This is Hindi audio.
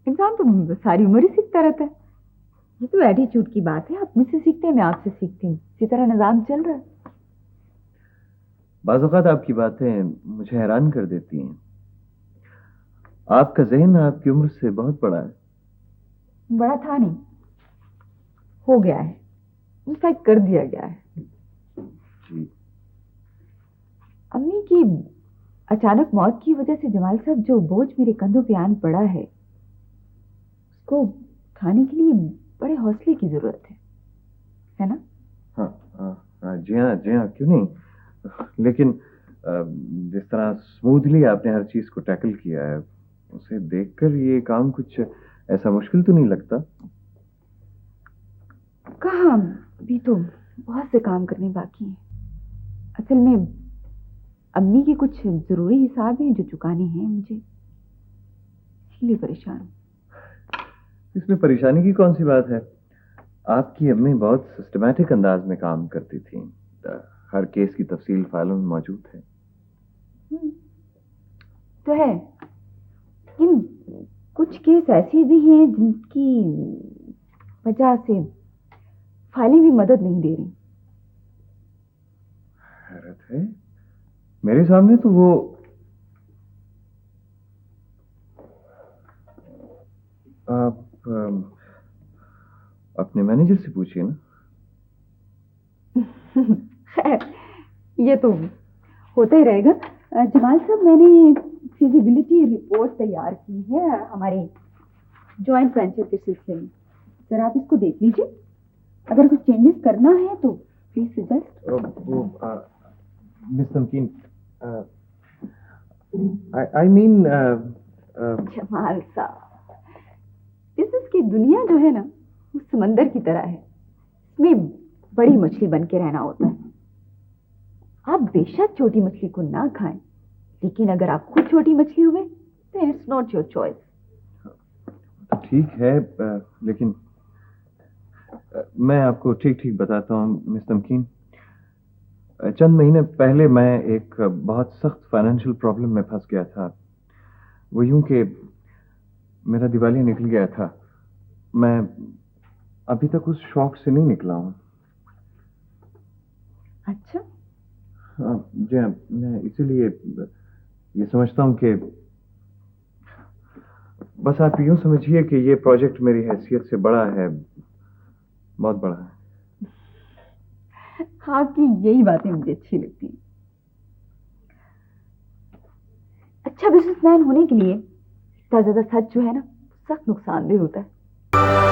इंसान तो सारी उम्र ही सीखता रहता है। ये तो एटीट्यूड की बात है, आप मुझसे सीखते हैं, मैं आपसे सीखती हूँ, इसी तरह निजाम चल रहा है। बाज़ औक़ात आपकी बातें मुझे हैरान कर देती हैं। आपका ज़हन आपकी उम्र से बहुत बड़ा है। बड़ा था नहीं, हो गया है, इनफैक्ट कर दिया गया है। जी। अम्मी की अचानक मौत की वजह से जमाल साहब जो बोझ मेरे कंधों पे आन पड़ा है, उसको उठाने के लिए बड़े हौसले की जरूरत है ना? हाँ हाँ हाँ, जी हाँ जी हाँ, क्यों नहीं। लेकिन जिस तरह स्मूथली आपने हर चीज को टैकल किया है, उसे देखकर ये काम कुछ ऐसा मुश्किल तो नहीं लगता। कहाँ, भी तो बहुत से काम करने बाकी हैं। असल में अम्मी के कुछ जरूरी हिसाब हैं जो चुकाने हैं मुझे, इसलिए परेशान हूं। इसमें परेशानी की कौन सी बात है। आपकी अम्मी बहुत सिस्टमैटिक अंदाज में काम करती थी। हर केस की तफसील फाइलों में मौजूद है। तो है, लेकिन कुछ केस ऐसे भी हैं जिनकी वजह से फाइलें भी मदद नहीं दे रही। हैरत है, मेरे सामने तो वो आप अपने मैनेजर से पूछिए ना। खैर, ये तो होता ही रहेगा। जमाल साहब, मैंने फिजिबिलिटी रिपोर्ट तैयार की है हमारी जॉइंट वेंचर के सिलसिले में। सर आप इसको देख लीजिए, अगर कुछ चेंजेस करना है तो प्लीज सजेस्ट। वो मिस नमकीन, आई मीन जमाल साहब, बिजनेस की दुनिया जो है ना, वो समंदर की तरह है, इसमें बड़ी मछली बन के रहना होता है। आप बेशक छोटी मछली को ना खाएं, लेकिन अगर आप खुद छोटी मछली हुए तो इट्स नॉट योर चॉइस। ठीक है, लेकिन मैं आपको ठीक ठीक बताता हूँ मिस नमकीन। चंद महीने पहले मैं एक बहुत सख्त फाइनेंशियल प्रॉब्लम में फंस गया था। वो यूं कि मेरा दिवालिया निकल गया था। मैं अभी तक उस शौक से नहीं निकला हूँ। अच्छा, हाँ जी हाँ, मैं इसीलिए ये समझता हूँ कि बस आप यूं समझिए कि ये प्रोजेक्ट मेरी हैसियत से बड़ा है, बहुत बड़ा है। आपकी यही बातें मुझे अच्छी लगती हैं। अच्छा बिजनेसमैन होने के लिए इतना ज्यादा सच जो है ना, सख्त नुकसानदेह होता है।